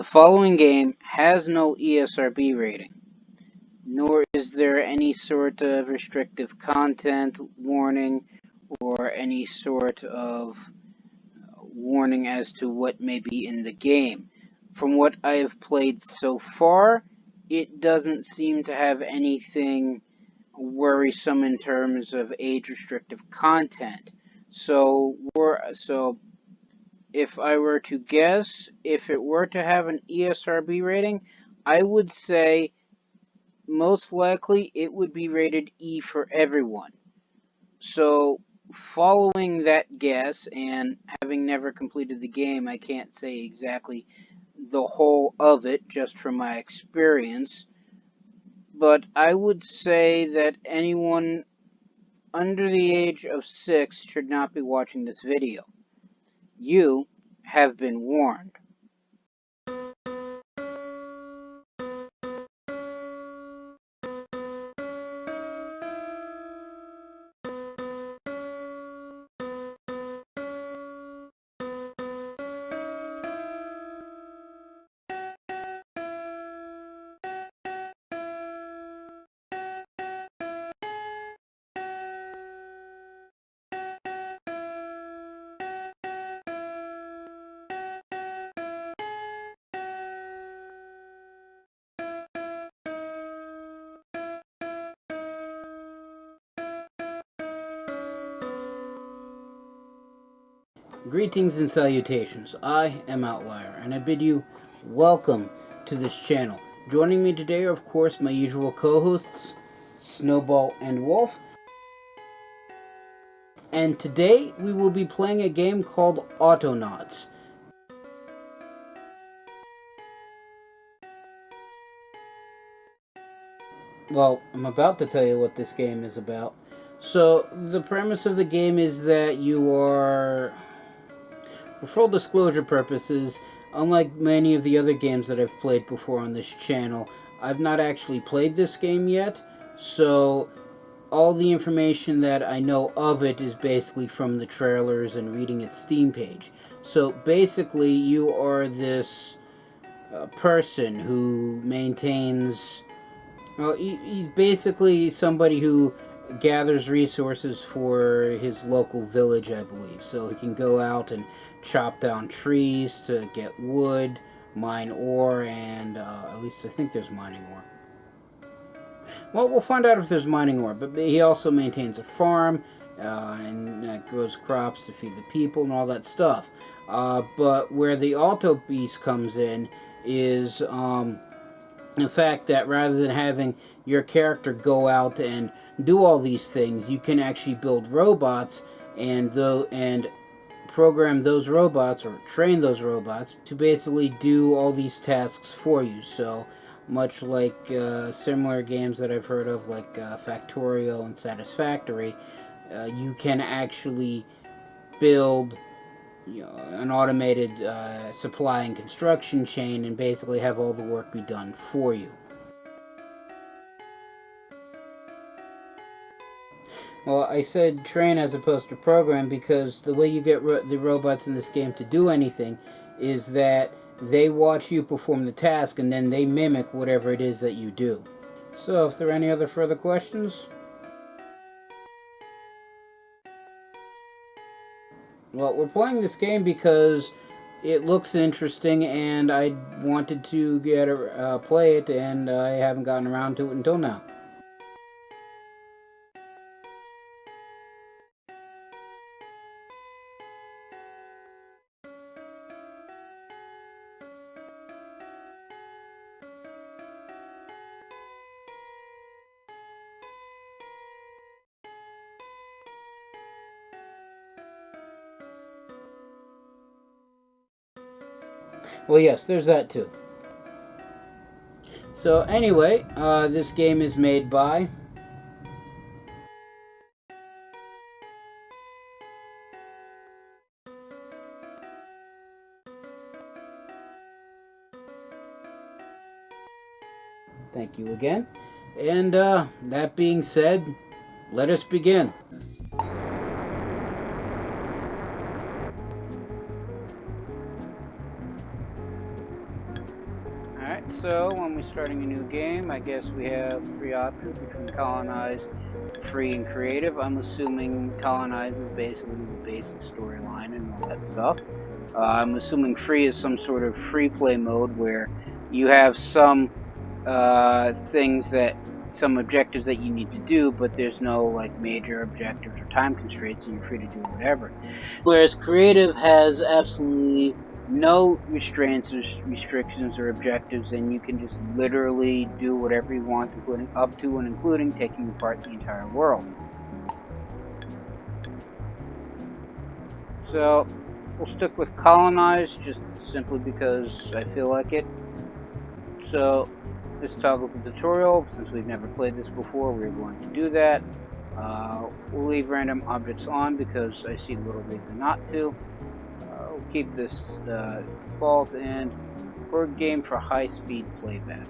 The following game has no ESRB rating, nor is there any sort of restrictive content warning or any sort of warning as to what may be in the game. From what I have played so far, it doesn't seem to have anything worrisome in terms of age-restrictive content. So if I were to guess, if it were to have an ESRB rating, I would say most likely it would be rated E for everyone. So following that guess, and having never completed the game, I can't say exactly the whole of it just from my experience, but I would say that anyone under the age of 6 should not be watching this video. You have been warned. Greetings and salutations. I am Outlier, and I bid you welcome to this channel. Joining me today are, of course, my usual co-hosts, Snowball and Wolf. And today we will be playing a game called Autonauts. Well, I'm about to tell you what this game is about. So, the premise of the game is that you are... For full disclosure purposes, unlike many of the other games that I've played before on this channel, I've not actually played this game yet, so all the information that I know of it is basically from the trailers and reading its Steam page. So basically, you are this person who maintains... Well, he's basically somebody who gathers resources for his local village, I believe. So he can go out and chop down trees to get wood, mine ore, and at least I think there's mining ore. Well, we'll find out if there's mining ore, but he also maintains a farm and grows crops to feed the people and all that stuff. But where the Auto Beast comes in is the fact that rather than having your character go out and do all these things, you can actually build robots and program those robots or train those robots to basically do all these tasks for you. So much like similar games that I've heard of, like Factorio and Satisfactory, you can actually build an automated supply and construction chain and basically have all the work be done for you. Well, I said train as opposed to program because the way you get the robots in this game to do anything is that they watch you perform the task and then they mimic whatever it is that you do. So, if there are any other further questions? Well, we're playing this game because it looks interesting and I wanted to play it, and I haven't gotten around to it until now. Well, yes, there's that too. So anyway, this game is made by... Thank you again. And that being said, let us begin. Alright, so when we're starting a new game, I guess we have three options between colonize, free, and creative. I'm assuming colonize is basically the basic storyline and all that stuff. I'm assuming free is some sort of free play mode where you have some some objectives that you need to do, but there's no like major objectives or time constraints, and you're free to do whatever. Whereas creative has absolutely no restraints or restrictions or objectives, and you can just literally do whatever you want, including up to and including taking apart the entire world. So we'll stick with colonize just simply because I feel like it. So this toggles the tutorial. Since we've never played this before, we're going to do that. We'll leave random objects on because I see little reason not to. We'll keep this default, and we're game for high-speed playback.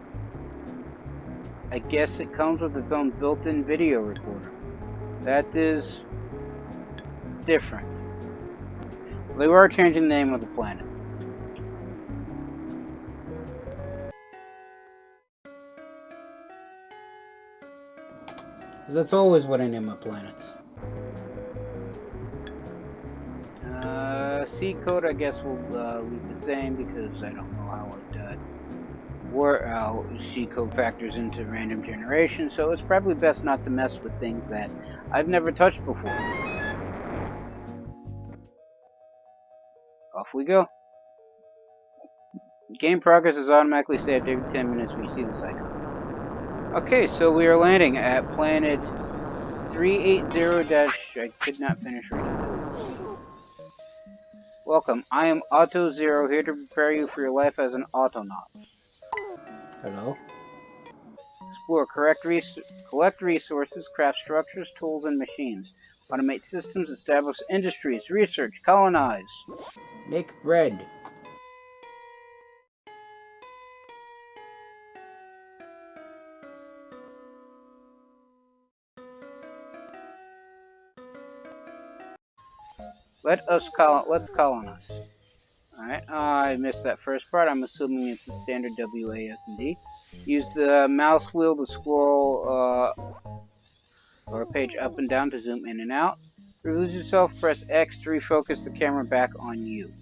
I guess it comes with its own built-in video recorder. That is different. They were changing the name of the planet. Because that's always what I name my planets. C code, I guess, will leave the same because I don't know how C code factors into random generation, so it's probably best not to mess with things that I've never touched before. Off we go. Game progress is automatically saved every 10 minutes when you see this icon. Okay, so we are landing at planet 380- I could not finish reading that. Welcome, I am Auto Zero, here to prepare you for your life as an Autonaut. Hello? Explore, collect resources, craft structures, tools, and machines. Automate systems, establish industries, research, colonize. Make bread. Let's colonize. Alright, I missed that first part. I'm assuming it's the standard WASD. Use the mouse wheel to scroll or a page up and down to zoom in and out. To lose yourself, press X to refocus the camera back on you.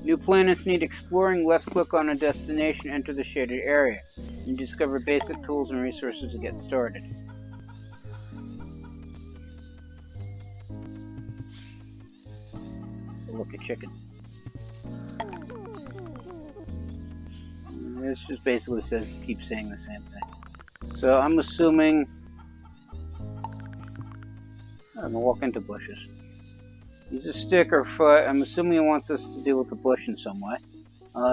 New planets need exploring. Left click on a destination, enter the shaded area. You discover basic tools and resources to get started. Look at chicken. This just basically says keep saying the same thing. So I'm assuming I'm gonna walk into bushes. Use a stick or foot. I'm assuming it wants us to deal with the bush in some way.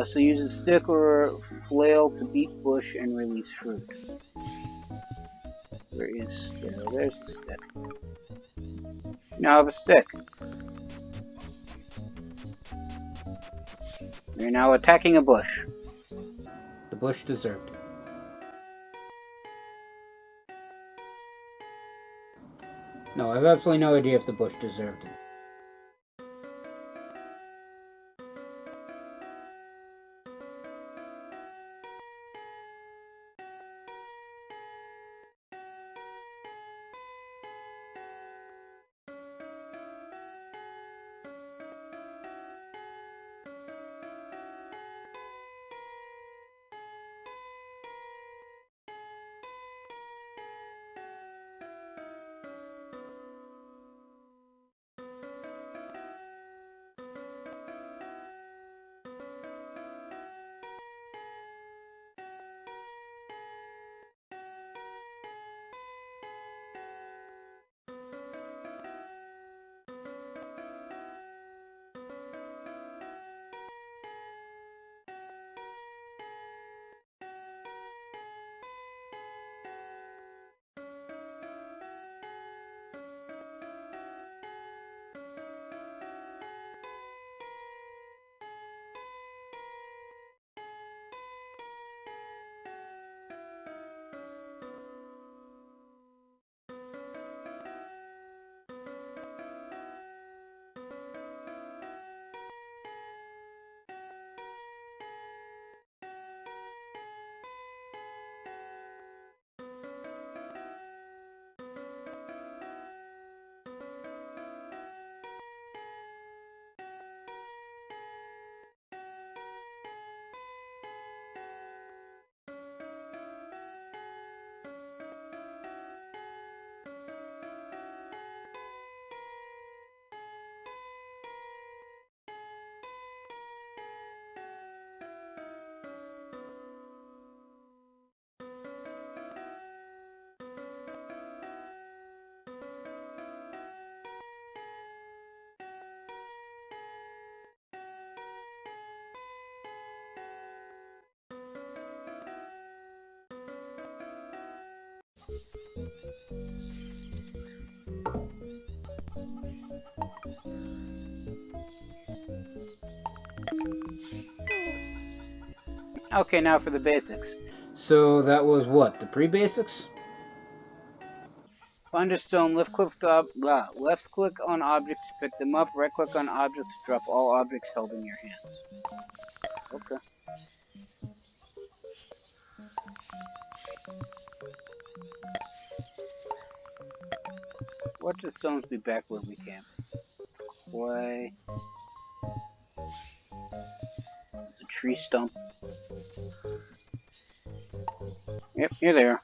So use a stick or flail to beat bush and release fruit. There's the stick. Now I have a stick. We're now attacking a bush. The bush deserved it. No, I have absolutely no idea if the bush deserved it. Okay, now for the basics. So that was what? The pre-basics? Find a stone, left click on objects to pick them up, right click on objects to drop all objects held in your hands. Okay. Watch the stones be back where we came. Clay. It's a tree stump. Yep, you're there.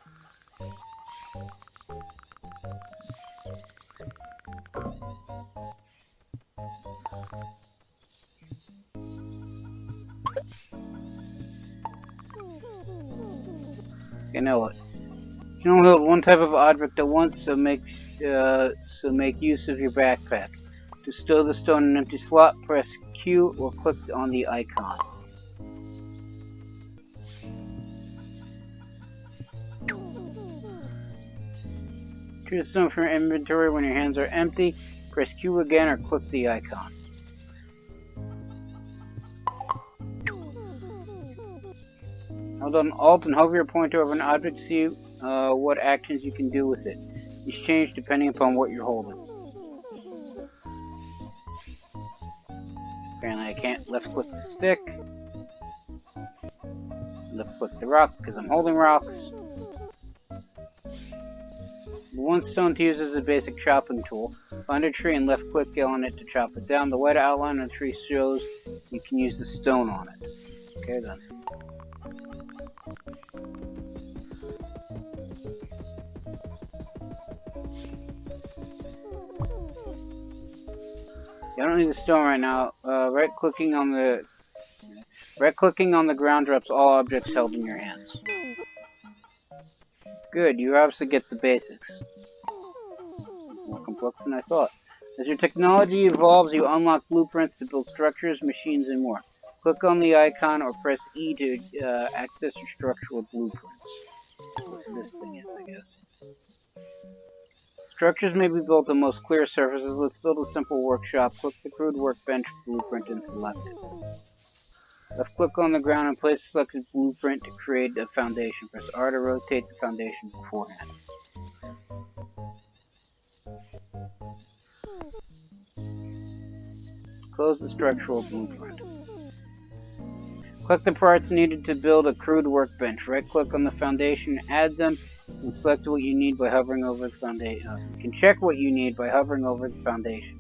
You know what? You can only hold one type of object at once, so make use of your backpack. To stow the stone in an empty slot, press Q or click on the icon. Choose the stone from your inventory when your hands are empty. Press Q again or click the icon. Hold on Alt and hover your pointer over an object to see what actions you can do with it. These change depending upon what you're holding. Apparently I can't left click the stick. Left click the rock because I'm holding rocks. One stone to use as a basic chopping tool. Find a tree and left click on it to chop it down. The white outline of the tree shows you can use the stone on it. Okay then. I don't need the stone right now. Right clicking on the ground drops all objects held in your hands. Good, you obviously get the basics. More complex than I thought. As your technology evolves, you unlock blueprints to build structures, machines, and more. Click on the icon or press E to access your structural blueprints. That's what this thing is, I guess. Structures may be built on most clear surfaces. Let's build a simple workshop. Click the crude workbench blueprint and select it. Left click on the ground and place a selected blueprint to create a foundation. Press R to rotate the foundation beforehand. Close the structural blueprint. Click the parts needed to build a crude workbench. Right click on the foundation, add them, and select what you need by hovering over the foundation. You can check what you need by hovering over the foundation.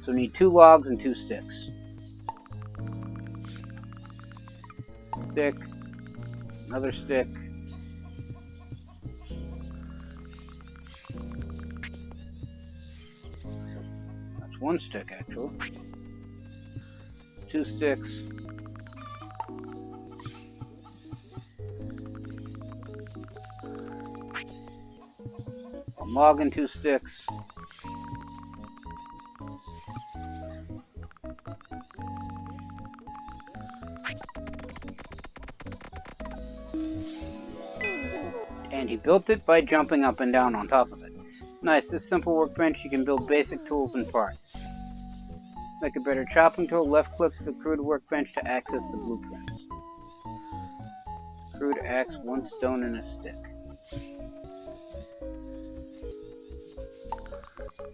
So we need 2 logs and 2 sticks. Stick, another stick. That's 1 stick actually. 2 sticks. One log and 2 sticks. And he built it by jumping up and down on top of it. Nice, this simple workbench you can build basic tools and parts. Make a better chopping tool, left click the crude workbench to access the blueprints. Crude axe, 1 stone and a stick.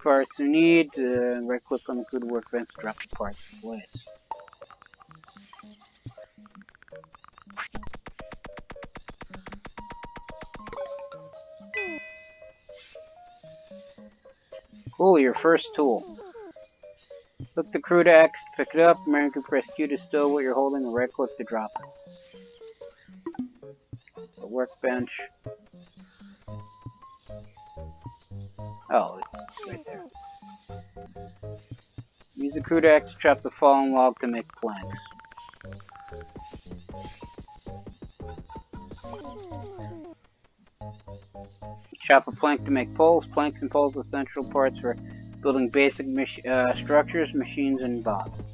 Parts you need, right click on the crude workbench to drop the parts in place. Cool, your first tool. Click the crude axe to pick it up, and you can press Q to stow what you're holding and right click to drop it. The workbench. Oh, it's right there. Use the crude axe to chop the fallen log to make planks. Chop a plank to make poles. Planks and poles are essential parts for building basic structures, machines, and bots.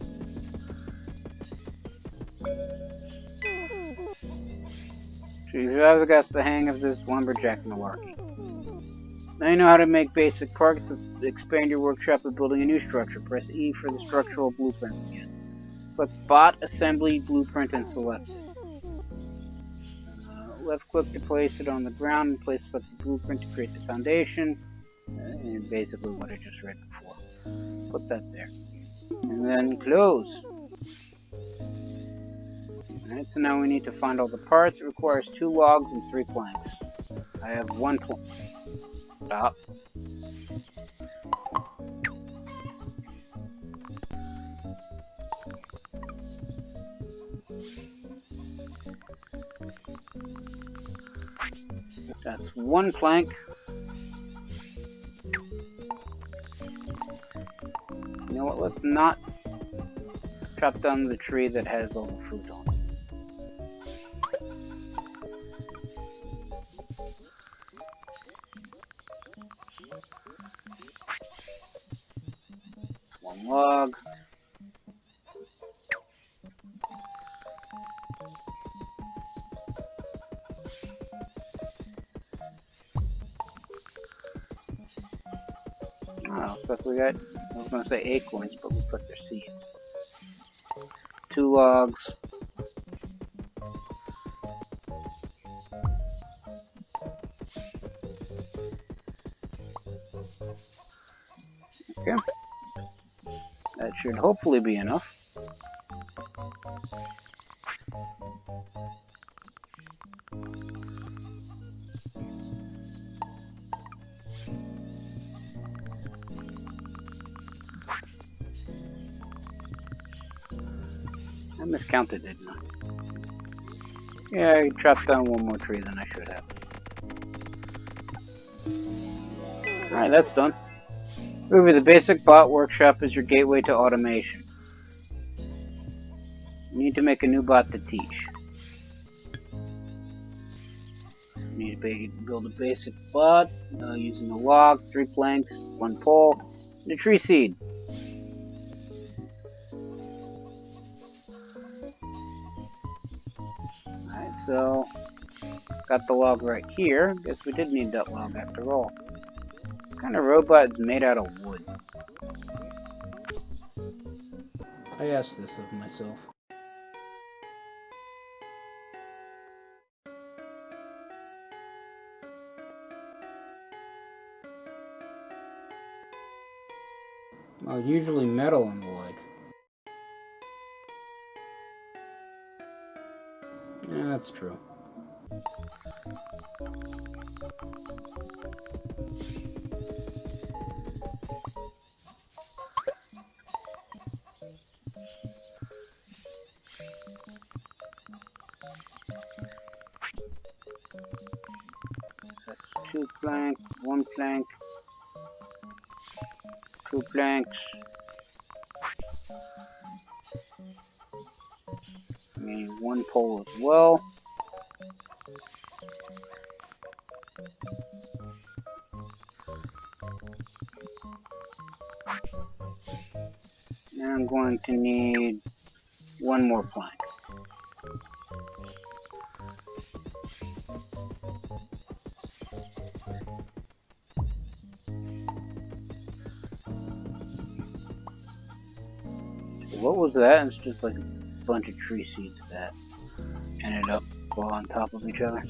So you've ever got the hang of this lumberjack malarkey. Now you know how to make basic parts. Let's expand your workshop by building a new structure. Press E for the structural blueprints again. Click Bot Assembly Blueprint and select it. Left click to place it on the ground and place selected blueprint to create the foundation. And basically what I just read before. Put that there. And then close. Alright, so now we need to find all the parts. It requires 2 logs and 3 planks. I have 1 plank. Stop. That's 1 plank. You know what, let's not chop down the tree that has all the fruit on it. That's 1 log. Oh, looks like we got, I was going to say acorns, but looks like they're seeds. It's 2 logs. Okay. That should hopefully be enough. I miscounted, didn't I? Yeah, I chopped down 1 more tree than I should have. Alright, that's done. Remember, the basic bot workshop is your gateway to automation. You need to make a new bot to teach. You need to build a basic bot using a log, 3 planks, 1 pole, and a tree seed. Alright, so got the log right here. Guess we did need that log after all. What kind of robot is made out of wood? I asked this of myself. Well, usually metal and the like. Yeah, that's true. That's 2 plank, 1 plank, 2 planks. I need 1 pole as well. And I'm going to need 1 more plank. What was that? It's just like a bunch of tree seeds that ended up all on top of each other.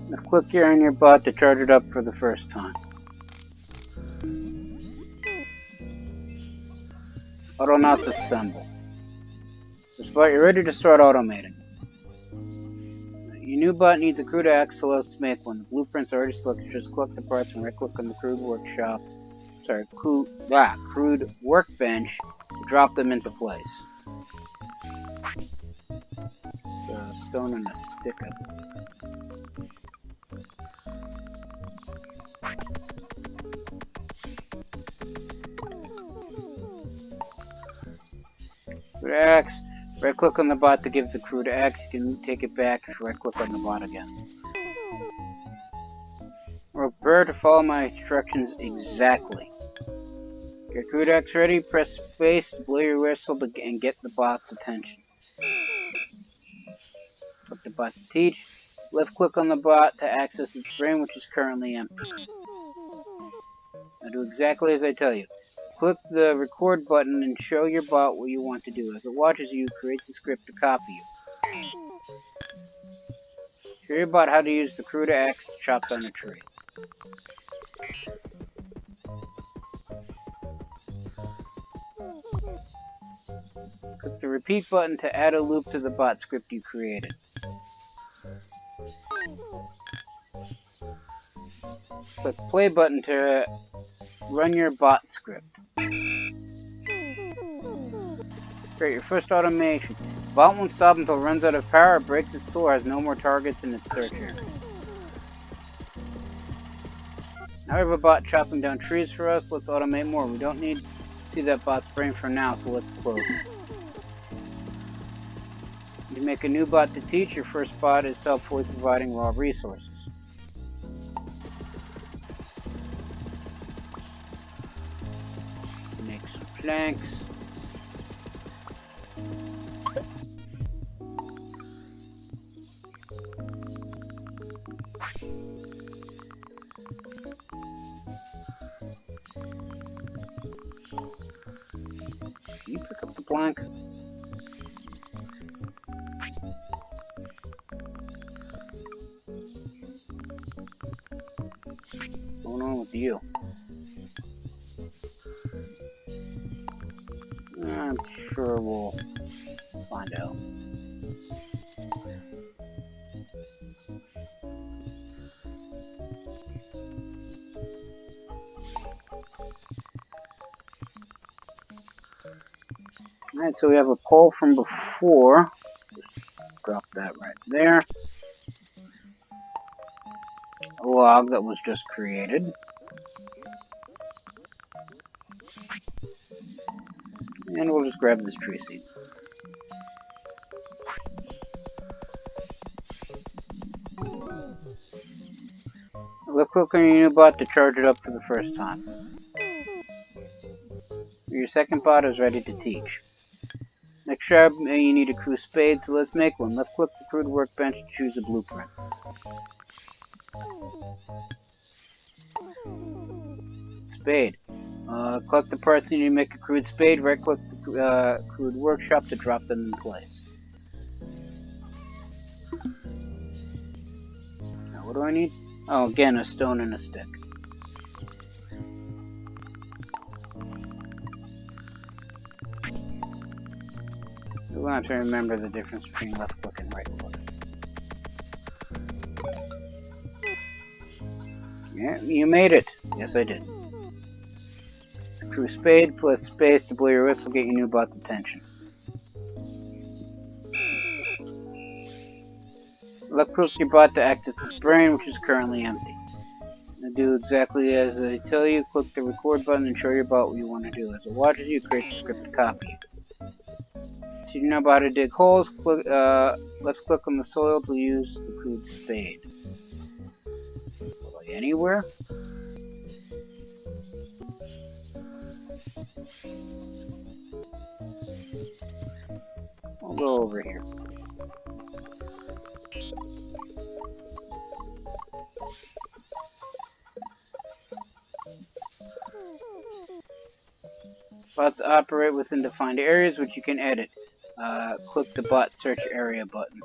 Now click here on your bot to charge it up for the first time. Autonauts assemble. This bot, you're ready to start automating. Your new bot needs a crude axe, so let's make one. The blueprint's already selected. Just collect the parts and right-click on the crude workshop. Sorry, crude workbench to drop them into place. A stone and a stick up. Crude axe. Right click on the bot to give the crude axe. You can take it back. Right click on the bot again. Prepare to follow my instructions exactly. Get crude X ready, press space, blow your whistle and get the bot's attention. Click the bot to teach. Left click on the bot to access its brain, which is currently empty. Now do exactly as I tell you. Click the record button and show your bot what you want to do. As it watches you, create the script to copy you. Show your bot how to use the crude axe to chop down a tree. Click the repeat button to add a loop to the bot script you created. Click play button to run your bot script. Create your first automation. Bot won't stop until it runs out of power, breaks its tool, or has no more targets in its search area. Now we have a bot chopping down trees for us. Let's automate more. We don't need to see that bot's brain for now, so let's close it. You make a new bot to teach. Your first bot is helpful with providing raw resources. Make some planks. Can you pick up the plank? What's going on with you? I'm sure we'll find out. Alright, so we have a pole from before. Just drop that right there. A log that was just created. And we'll just grab this tree seed. Left click on your new bot to charge it up for the first time. Your second bot is ready to teach. Next job, you need a crude spade, so let's make one. Left click the crude workbench to choose a blueprint. Spade. Collect the parts needed to make a crude spade. Right click the crude workshop to drop them in place. Now what do I need? Oh, again, a stone and a stick. We're going to have to remember the difference between left click and right click. Yeah, you made it. Yes, I did. Crew spade plus space to blow your whistle, get your new bot's attention. Left click your bot to access its brain, which is currently empty. Now do exactly as I tell you. Click the record button and show your bot what you want to do. As it watches you, create a script to copy it. So you know about to dig holes. Left click on the soil to use the crude spade. Like anywhere. I'll go over here. Bots operate within defined areas, which you can edit. Click the bot search area button.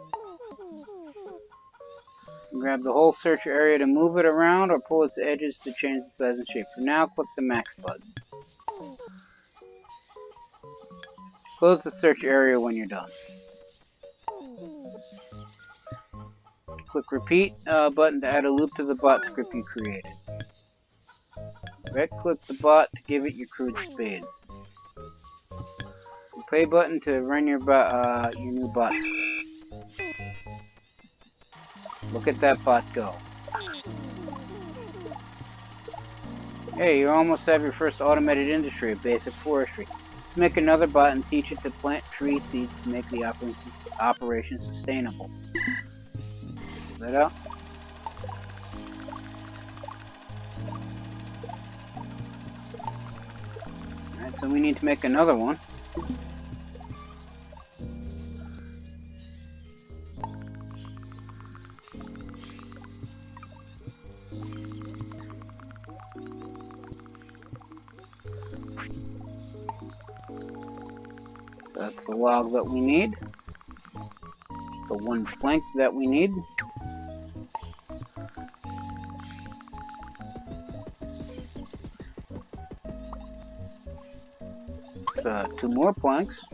Grab the whole search area to move it around, or pull its edges to change the size and shape. For now, click the max button. Close the search area when you're done. Click repeat button to add a loop to the bot script you created. Right click the bot to give it your crude spade. The play button to run your new bot script. Look at that bot go. Hey, you almost have your first automated industry of basic forestry. Let's make another bot and teach it to plant tree seeds to make the operation sustainable. Is that out? So we need to make another one. That's the log that we need. The one plank that we need. Two more planks.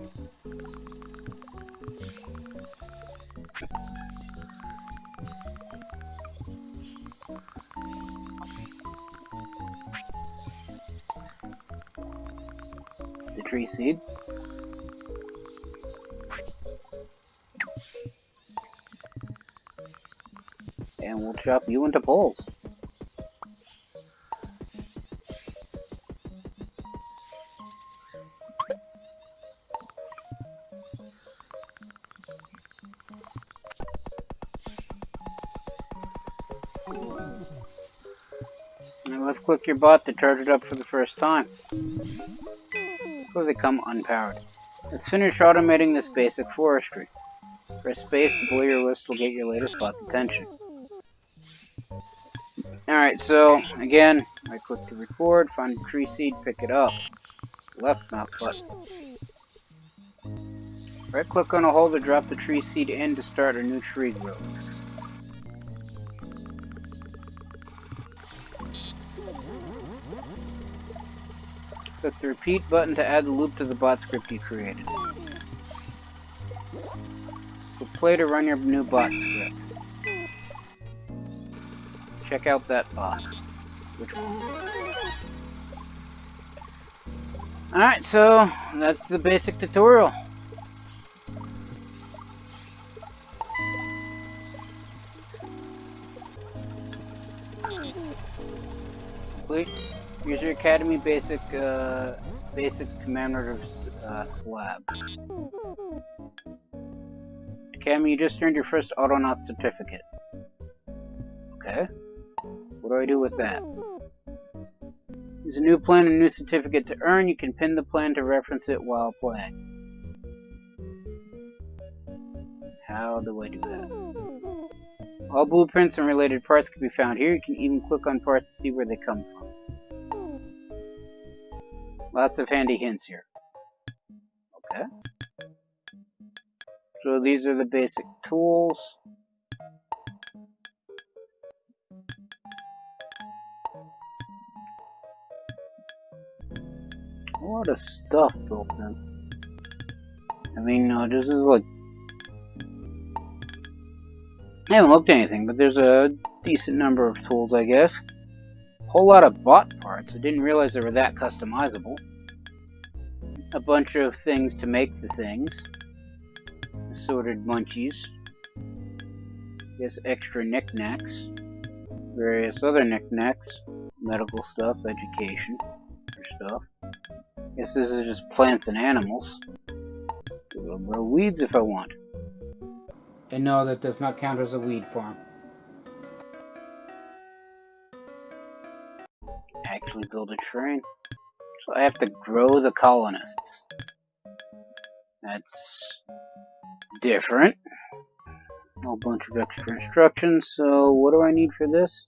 The tree seed. And we'll chop you into poles. And let's click your bot to charge it up for the first time. Before they come unpowered. Let's finish automating this basic forestry. Press space to blow your list will get your latest bot's attention. Alright, so again, right click to record, find the tree seed, pick it up. Left mouse button. Right click on a hole to drop the tree seed in to start a new tree growth. Click the repeat button to add the loop to the bot script you created. Click play to run your new bot script. Check out that bot. Which one? Alright, so that's the basic tutorial. Complete. Here's your Academy Basics Commander of Slab. Academy, you just earned your first Autonaut certificate. Okay. What do I do with that? There's a new plan and a new certificate to earn. You can pin the plan to reference it while playing. How do I do that? All blueprints and related parts can be found here. You can even click on parts to see where they come from. Lots of handy hints here. Okay. So these are the basic tools. A lot of stuff built in. I mean, this is like... I haven't looked at anything, but there's a decent number of tools, I guess. A whole lot of bot parts. I didn't realize they were that customizable. A bunch of things to make the things. Assorted munchies. I guess extra knickknacks. Various other knickknacks. Medical stuff, education. Stuff. I guess this is just plants and animals. I'll grow weeds if I want. And no, that does not count as a weed farm. Actually build a train. So I have to grow the colonists. That's different. A whole bunch of extra instructions. So what do I need for this?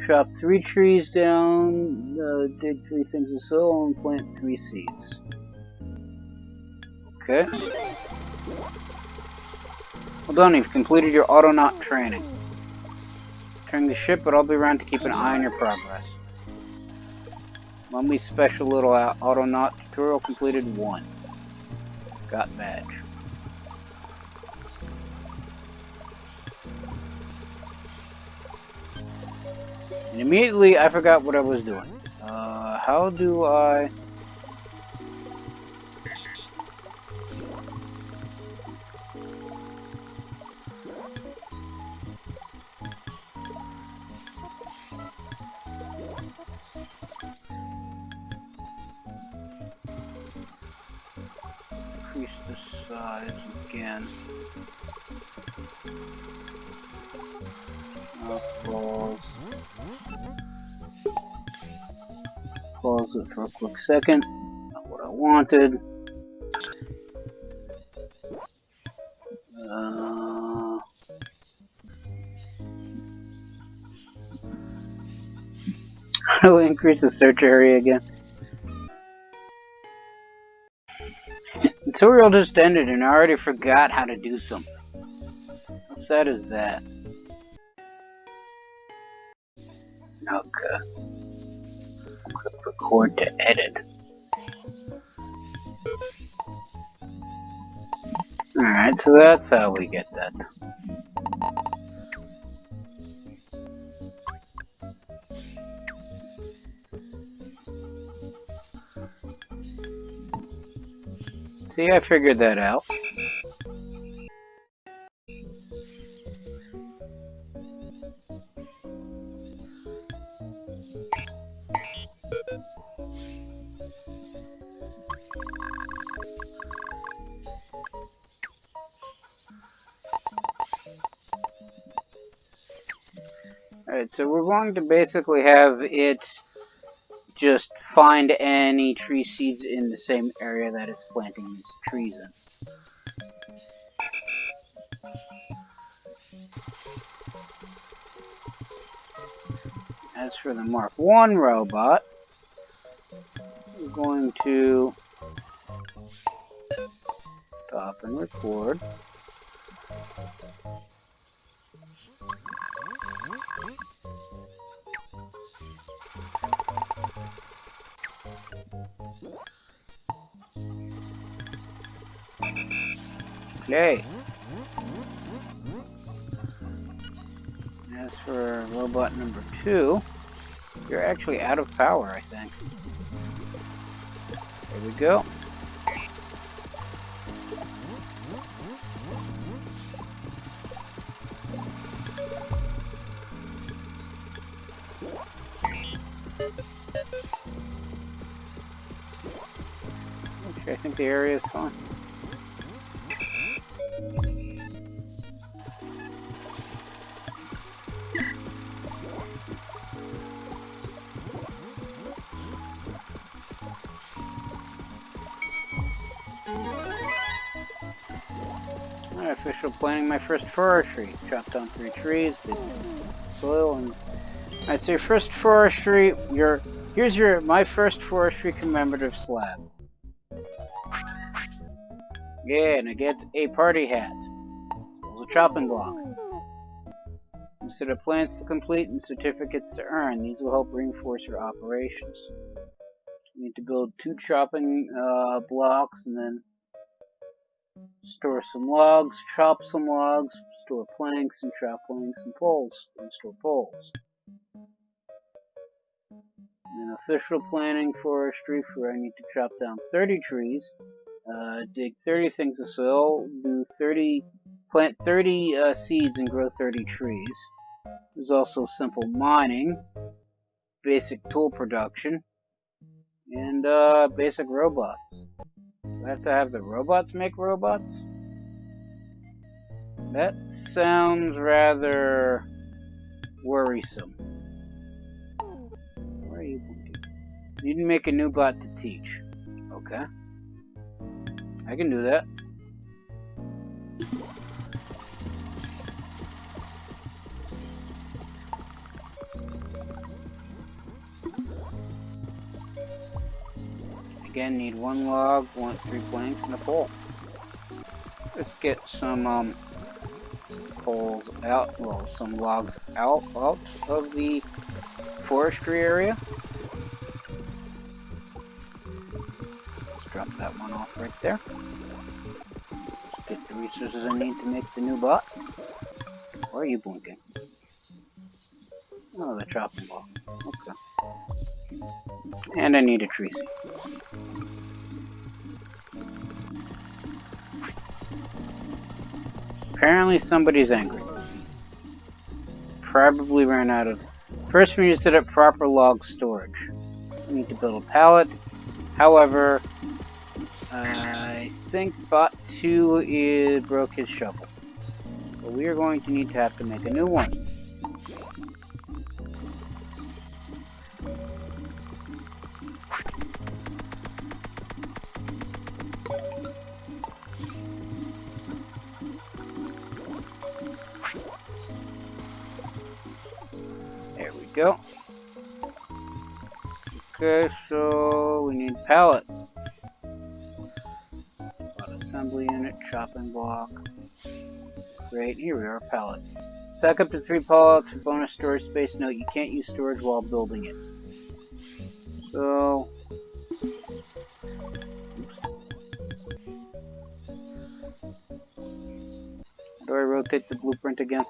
Chop 3 trees down, dig 3 things of soil, and plant 3 seeds. Okay. Well done, you've completed your Autonaut training. Turning the ship, but I'll be around to keep an eye on your progress. Mummy's special little Autonaut tutorial completed 1. Got badge. And immediately I forgot what I was doing. How do I... increase the size again. Balls. pause it for a quick second. Not what I wanted. How do I increase the search area again? The tutorial just ended and I already forgot how to do something. How sad is that? Okay. Click record to edit. Alright, so that's how we get that. See, I figured that out. Alright, so we're going to basically have it just find any tree seeds in the same area that it's planting these trees in. As for the Mark 1 robot, we're going to stop and record. Okay. As for robot number 2, you're actually out of power, I think. There we go. Okay, I think the area is fine. Official planting my first forestry. Chopped down 3 trees, did soil, and I'd say first forestry. Here's my first forestry commemorative slab. Yeah, and I get a party hat. A chopping block. Instead of plants to complete and certificates to earn, these will help reinforce your operations. You need to build 2 chopping blocks and then store some logs, chop some logs, store planks, and chop planks and poles, and store poles. And then official planting forestry for I need to chop down 30 trees, dig 30 things of soil, plant 30 seeds and grow 30 trees. There's also simple mining, basic tool production, and basic robots. Do I have to have the robots make robots? That sounds rather worrisome. Where are you pointing? You need to make a new bot to teach. Okay. I can do that. Again, need 1 log, 3 planks, and a pole. Let's get some poles out, well, some logs out of the forestry area. Let's drop that one off right there. Let's get the resources I need to make the new bot. Where are you blinking? Oh, the chopping block. Okay. And I need a tree seed. Apparently somebody's angry. Probably ran out of... First we need to set up proper log storage. We need to build a pallet. However, I think bot 2 broke his shovel. So we are going to need to have to make a new one. go. Okay, so we need pallet. Assembly unit, chopping block. Great, here we are, pallet. Stack up to 3 pallets for bonus storage space. Note, you can't use storage while building it. So... How do I rotate the blueprint again?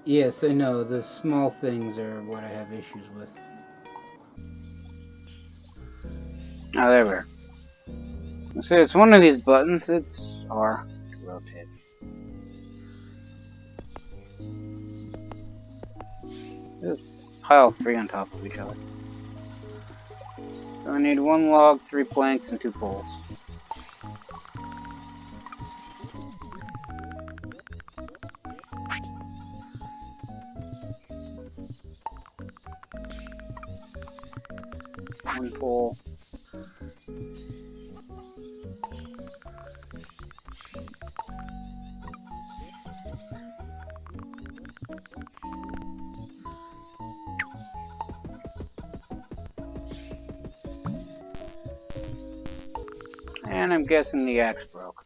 Yes, I know. The small things are what I have issues with. Oh, there we are. So it's one of these buttons. It's R to rotate. Just pile 3 on top of each other. So I need 1 log, 3 planks, and 2 poles. One pole. And I'm guessing the axe broke.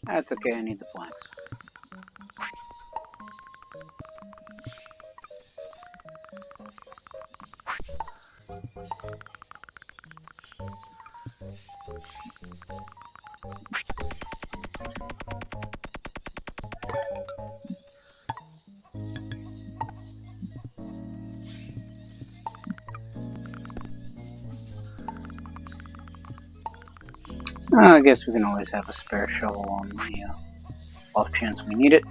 That's okay, I need the planks. I guess we can always have a spare shovel on the off chance we need it.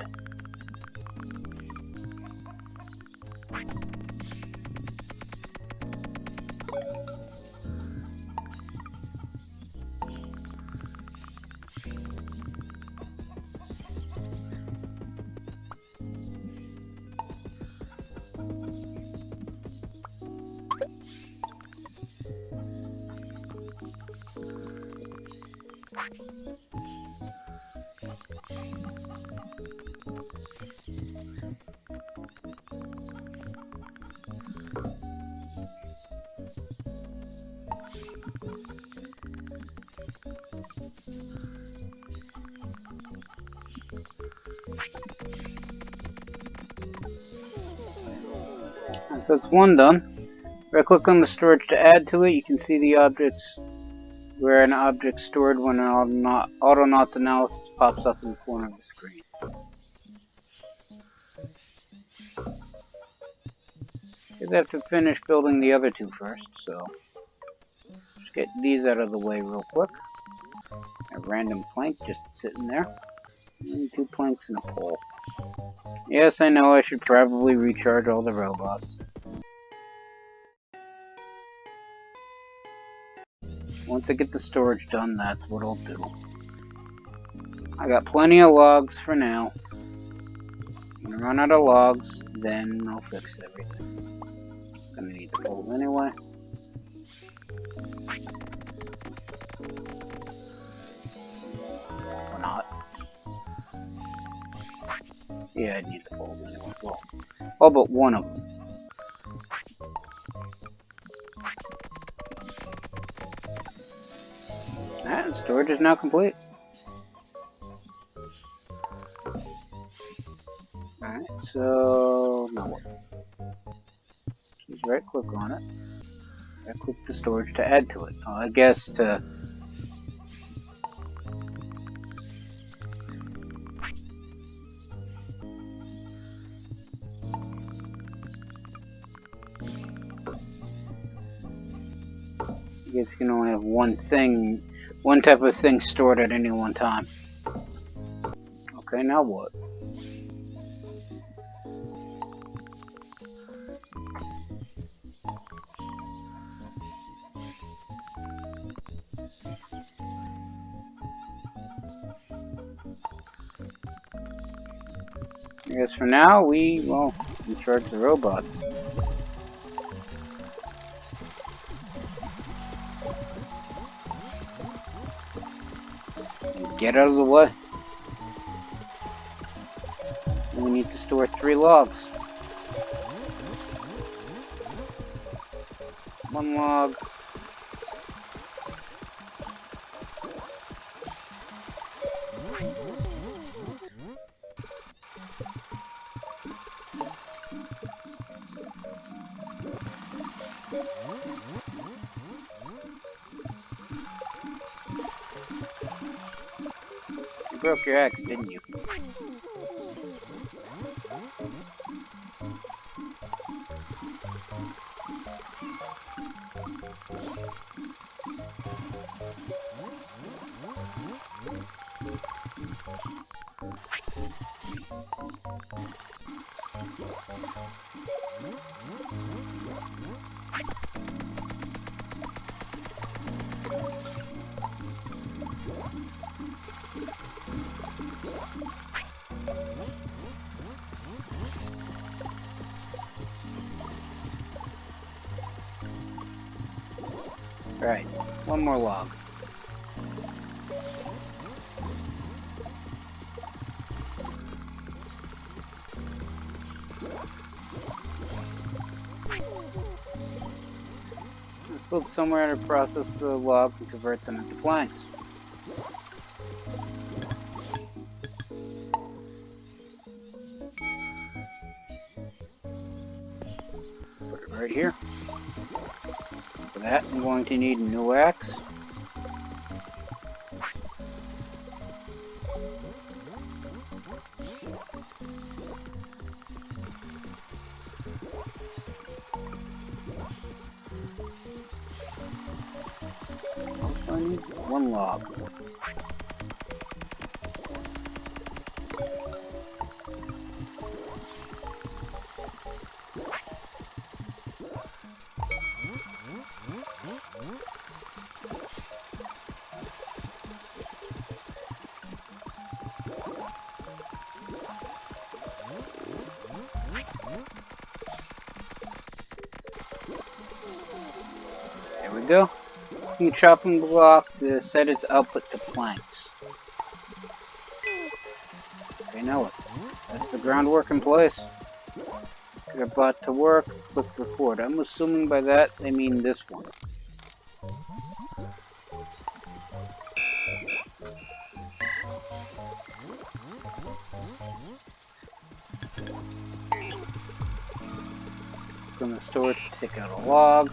So that's one done. Right click on the storage to add to it. You can see the objects where an object stored when an Autonauts analysis pops up in the corner of the screen. Because I have to finish building the other 2 first, so just get these out of the way real quick. A random plank just sitting there. And 2 planks and a pole. Yes, I know I should probably recharge all the robots. Once I get the storage done, that's what I'll do. I got plenty of logs for now. When I run out of logs, then I'll fix everything. Gonna need the pole anyway. Or not. Yeah, I need the pole anyway. Well, all but one of them. And storage is now complete. Alright, so now what? Just right click on it. Right click the storage to add to it. I guess to I guess you can only have one type of thing stored at any one time. Okay, now what? I guess for now we, well, recharge the robots. Get out of the way. We need to store 3 logs. 1 log. You broke your axe, didn't you? Alright, 1 more log. Let's build somewhere to process the logs and convert them into planks. Put it right here. For that, I'm going to need a new axe. I need 1 log. There we go. New chopping block to set its output to planks. Okay, now what? That's the groundwork in place. Get our bot to work, click record. I'm assuming by that they mean this one. From the store to take out a log.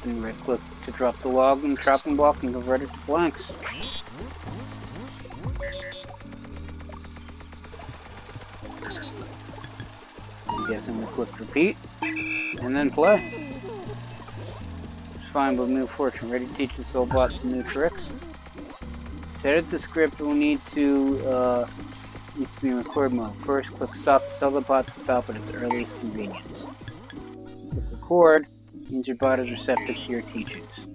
And right click to drop the log in the chopping block and convert it to planks. I'm guessing we click repeat and then play. It's fine with New Fortune. Ready to teach this old bot some new tricks. To edit the script, we'll need to needs to be in record mode. First, click stop to tell the bot to stop at its earliest convenience. Click record means your bot is receptive to your teachings.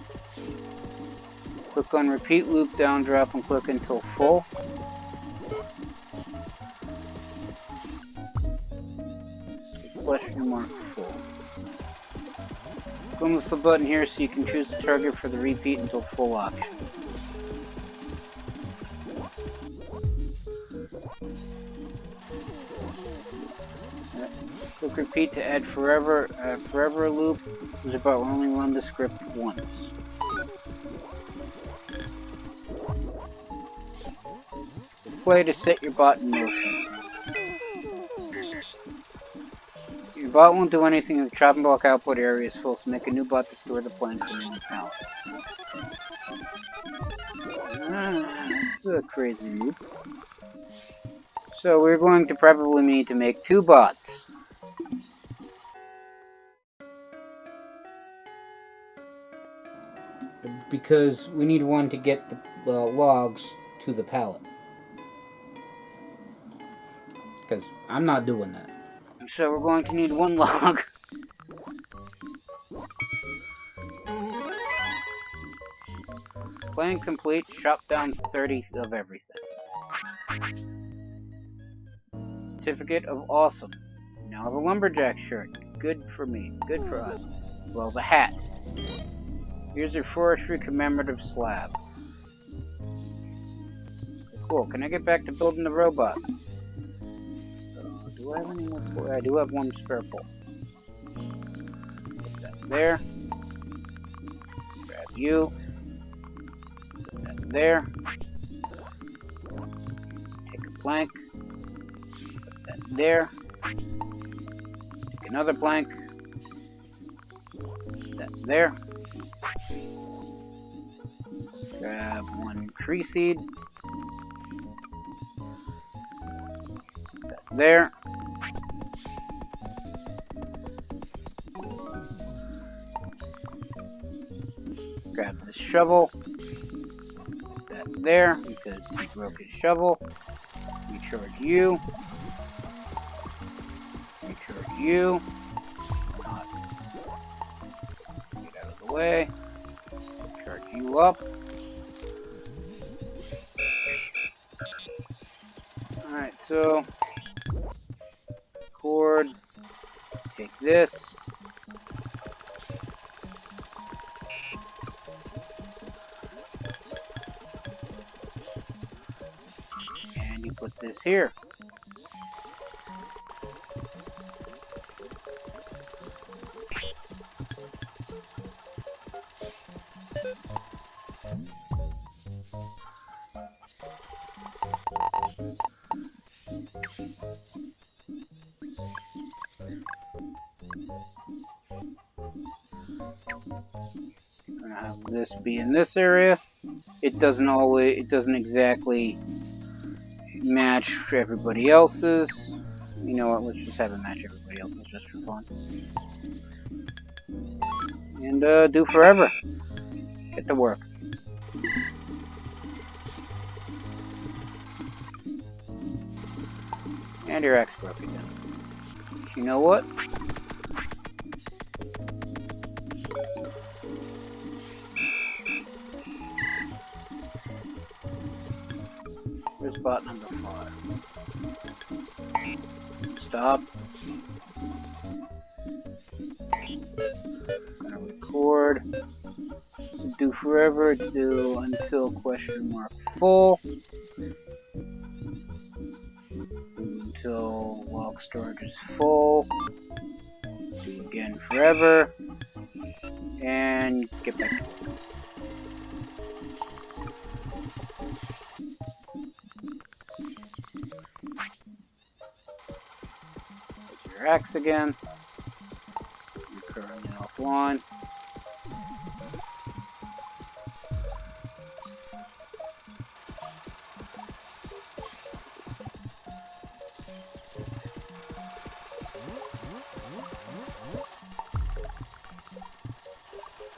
Click on repeat loop, down, drop, and click until full. Question mark full. Click on this little button here so you can choose the target for the repeat until full option. Click repeat to add forever. Forever loop is about only run the script once. Play to set your bot in motion. Your bot won't do anything if the chopping block output area is full, so make a new bot to store the planks in the pallet. That's a crazy loop. So we're going to probably need to make 2 bots. Because we need one to get the logs to the pallet. Because I'm not doing that. So we're going to need 1 log. Plan complete. Chop down 30 of everything. Certificate of awesome. You now have a lumberjack shirt. Good for me. Good for us. As well as a hat. Here's your forestry commemorative slab. Cool. Can I get back to building the robot? Do I have any more pole? I do have one spare pole. Put that there. Grab you. Put that there. Take a plank. Put that there. Take another plank. Put that there. Grab one tree seed. Put that there. Grab the shovel. Put that there because he broke his shovel. Recharge you. Recharge you. Not. Get out of the way. Charge you up. Alright, so cord. Take this. And you put this here. I'm gonna have this be in this area. It doesn't exactly match everybody else's. You know what, let's just have it match everybody else's just for fun. And do forever. Get to work. And your axe broke again. You know what? Where's bot number 5? Stop. Gonna record. So do forever, do until question mark full. Until log storage is full. Do again forever. And get back to work. There's your axe again. You're currently offline.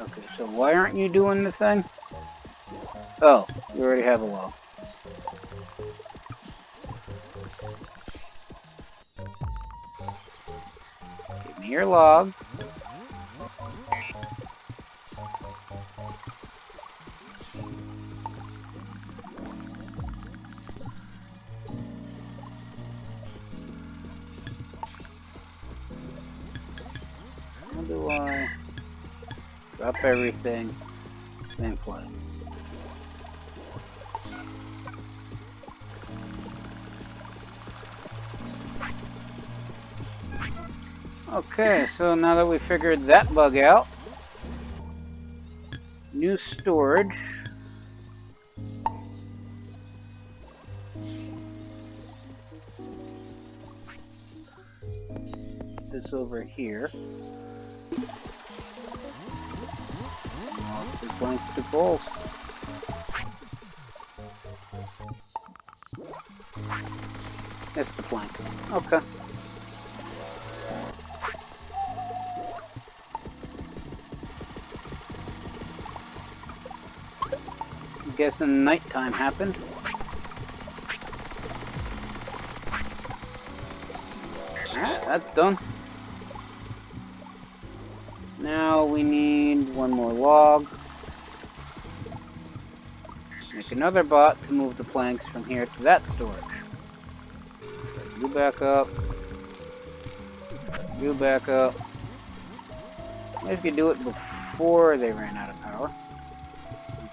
Okay, so why aren't you doing the thing? Oh, you already have a log. Give me your log. How do I drop everything and play? Okay, so now that we figured that bug out, new storage. This over here. There's blanks to balls. That's the plank. Okay. I'm guessing nighttime happened. Alright, that's done. Now we need one more log. Make another bot to move the planks from here to that storage. You back up. You back up. If you do it before before they ran out of power.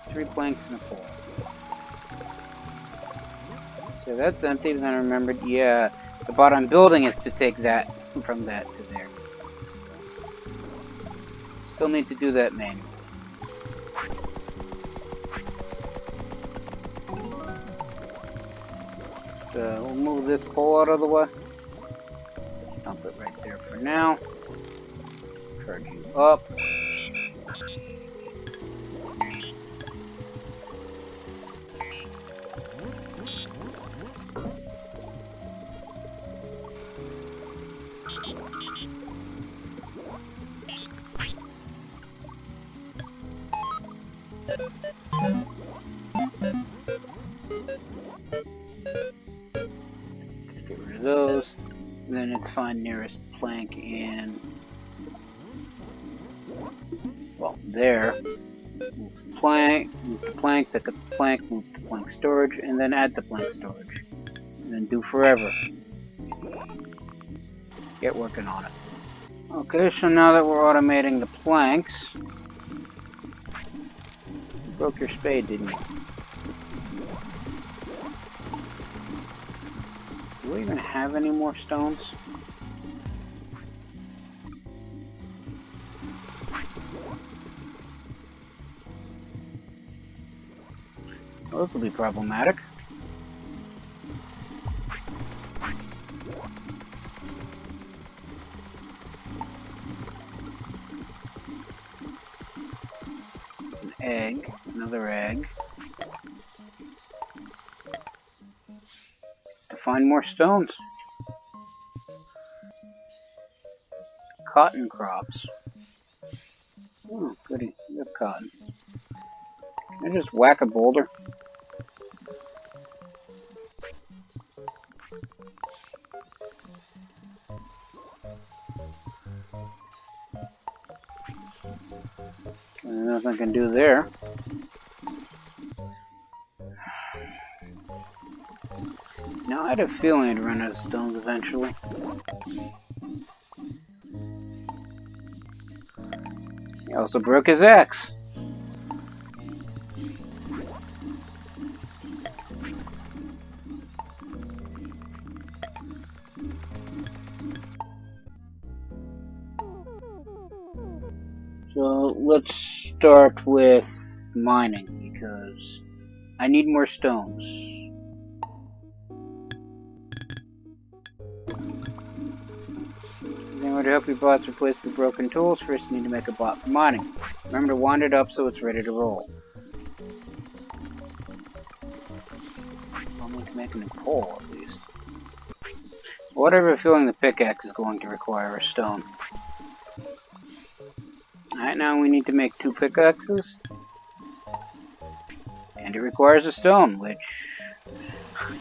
3 planks and a pole. So that's empty, then I remembered, yeah, the bottom building is to take that from that to there. Still need to do that manually. We'll move this pole out of the way. Dump it right there for now. Charge you up. Get rid of those. And then it's find nearest plank and, well, there. Move the plank, pick up the plank, move the plank storage, and then add the plank storage. And then do forever. Get working on it. Okay, so now that we're automating the planks, you broke your spade, didn't you? Do we even have any more stones? Well, this will be problematic. It's an egg, another egg. To find more stones. Cotton crops. Oh, goody. We have cotton. Can I just whack a boulder? There's nothing I can do there. Now I had a feeling I'd run out of stones eventually. He also broke his axe. So let's start with mining because I need more stones. In order to help your bots replace the broken tools, first you need to make a bot for mining. Remember to wind it up so it's ready to roll. I'll need to make a new pole at least. Whatever feeling the pickaxe is going to require a stone. Alright, now we need to make 2 pickaxes. And it requires a stone, which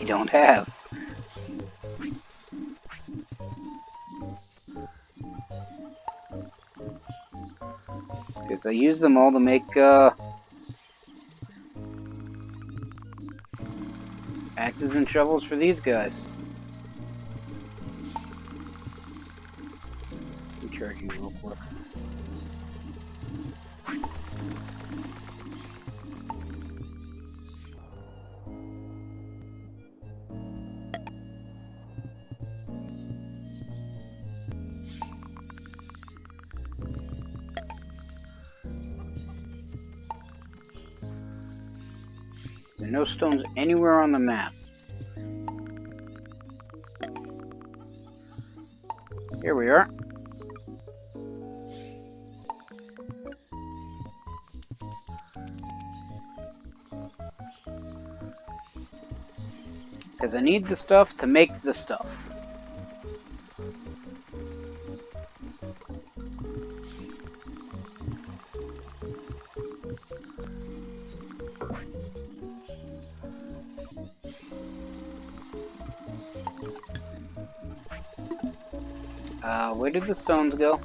I don't have. Because I use them all to make axes and shovels for these guys. Recharge you real quick. There are no stones anywhere on the map. Here we are. Because I need the stuff to make the stuff. Where did the stones go?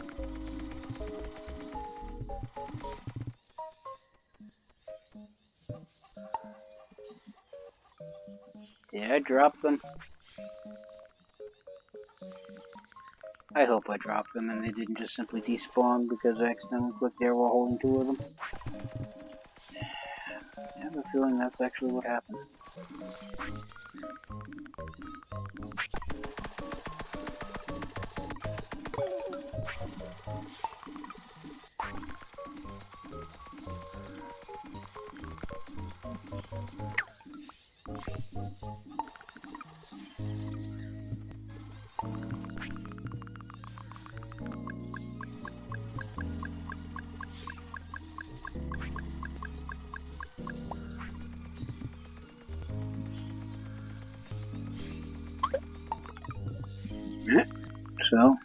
Did I drop them? I hope I dropped them and they didn't just simply despawn because I accidentally clicked there while holding 2 of them. I have a feeling that's actually what happened. So,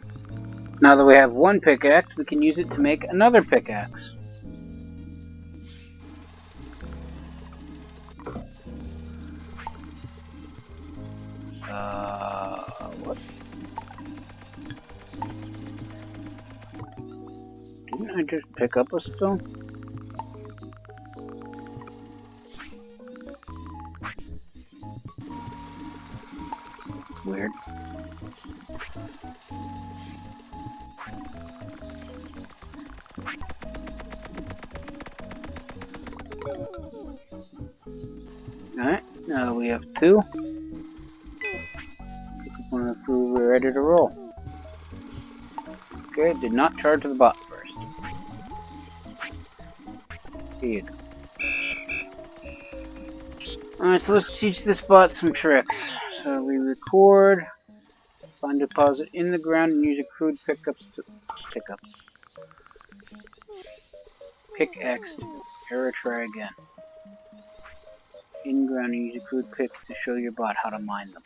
now that we have 1 pickaxe, we can use it to make another pickaxe. What? Didn't I just pick up a stone? It's weird. Alright, now we have 2. One of the food, we're ready to roll. Okay, did not charge the bot first. Here you go. Alright, so let's teach this bot some tricks. So we record, find deposit in the ground, and use a crude pickaxe. Pickaxe to error try again. In ground, and use a crude pick to show your bot how to mine them.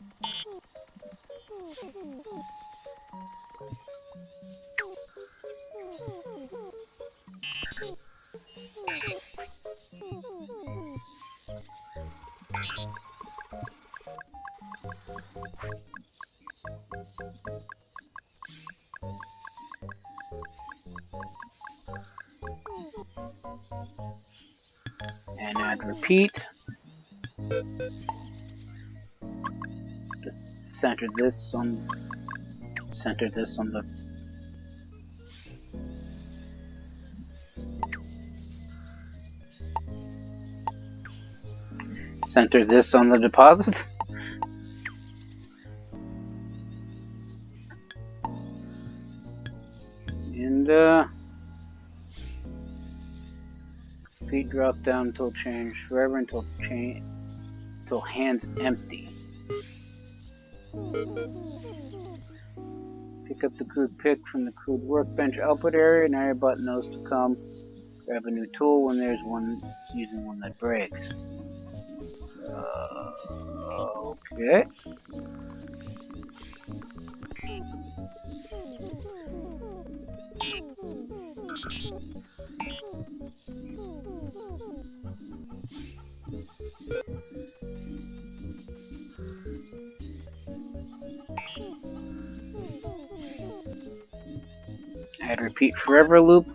And add repeat. Just center this on the center this on the deposit. And feet drop down until change forever until hands empty. Pick up the crude pick from the crude workbench output area. Now your bot knows to come grab a new tool when there's one using one that breaks. Okay. Add repeat forever loop.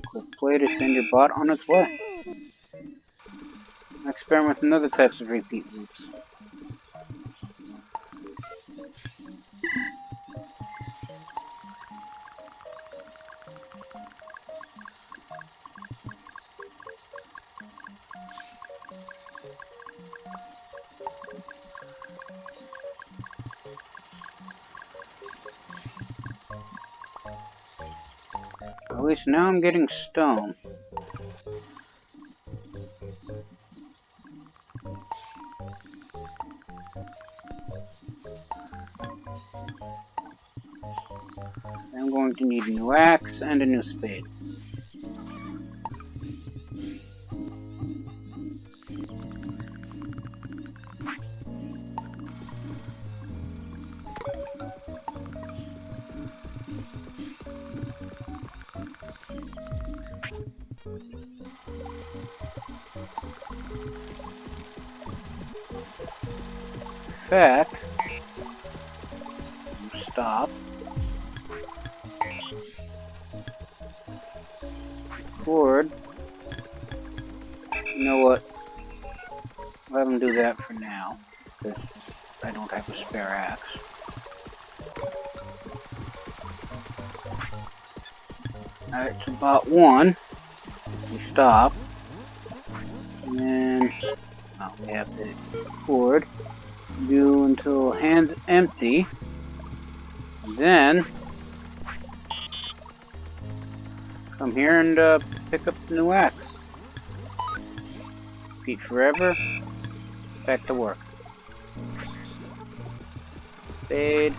Click play to send your bot on its way. Experiment with other types of repeat loops. At least now I'm getting stone. I'm going to need a new axe and a new spade. In fact, stop. Record. You know what? Let them do that for now. I don't have a spare axe. Alright, so bot 1. We stop. And then we have to record. Do until hands empty. And then come here and pick up the new axe. Repeat forever. Back to work. Spade.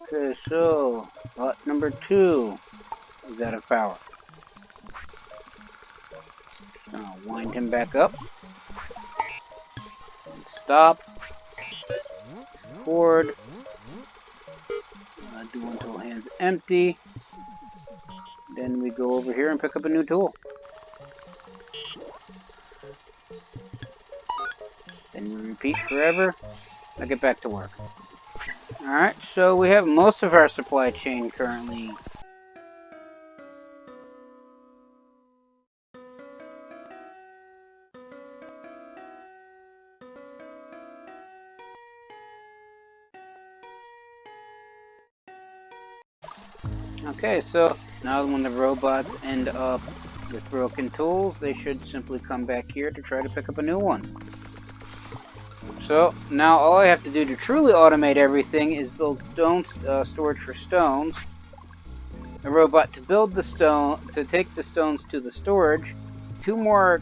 Okay, so bot number 2 is out of power. So wind him back up. Stop. Record. Do until hands empty. Then we go over here and pick up a new tool. Then we repeat forever. I get back to work. Alright, so we have most of our supply chain currently. Okay, so now when the robots end up with broken tools, they should simply come back here to try to pick up a new one. So now all I have to do to truly automate everything is build stones, storage for stones, a robot to build the stone, to take the stones to the storage, 2 more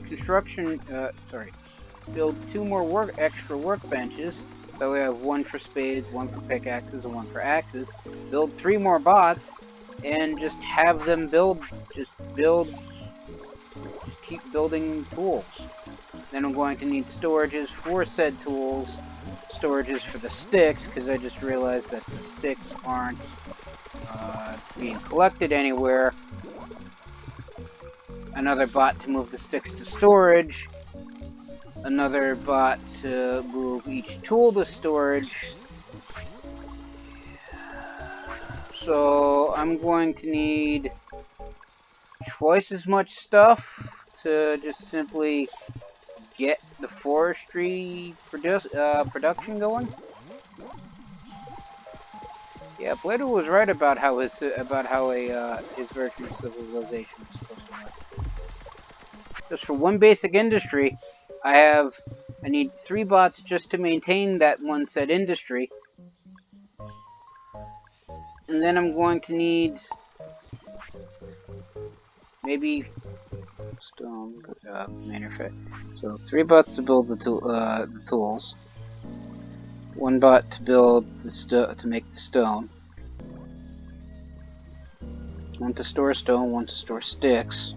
build 2 more extra workbenches. So we have 1 for spades, 1 for pickaxes, and 1 for axes. Build 3 more bots, and just have them just keep building tools. Then I'm going to need storages for said tools, storages for the sticks, because I just realized that the sticks aren't being collected anywhere. Another bot to move the sticks to storage. Another bot to move each tool to storage. So I'm going to need twice as much stuff to just simply get the forestry production going. Yeah, Plato was right about how his version of civilization is supposed to work. Just for one basic industry, I need 3 bots just to maintain that one said industry. And then I'm going to need maybe stone manufacture. So 3 bots to build the tools. 1 bot to build to make the stone. 1 to store stone. 1 to store sticks.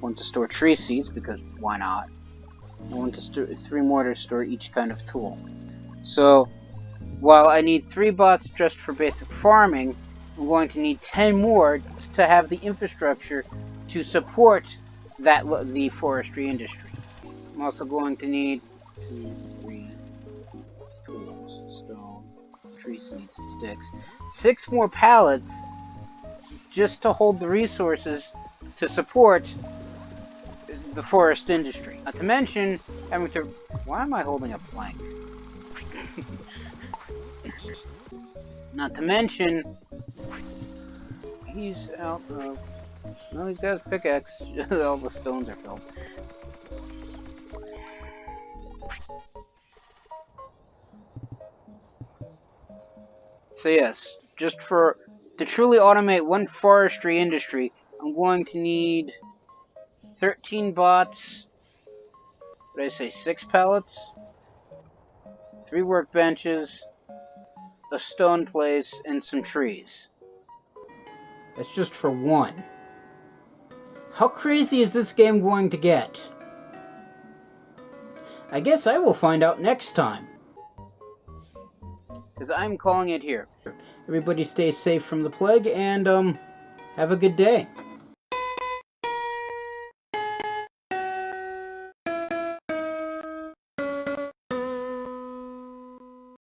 1 to store tree seeds, because why not? And 1 to store 3 more to store each kind of tool. So while I need 3 bots just for basic farming, I'm going to need 10 more to have the infrastructure to support the forestry industry. I'm also going to need 2, 3 tools, stone, tree seeds, sticks, 6 more pallets just to hold the resources to support the forest industry. Not to mention having to... Why am I holding a plank? Not to mention, he's out of... Well, he's got a pickaxe. All the stones are filled. So yes, to truly automate one forestry industry, I'm going to need 13 bots. What did I say? 6 pallets, 3 workbenches, a stone place, and some trees. That's just for 1. How crazy is this game going to get? I guess I will find out next time. Because I'm calling it here. Everybody stay safe from the plague, and have a good day.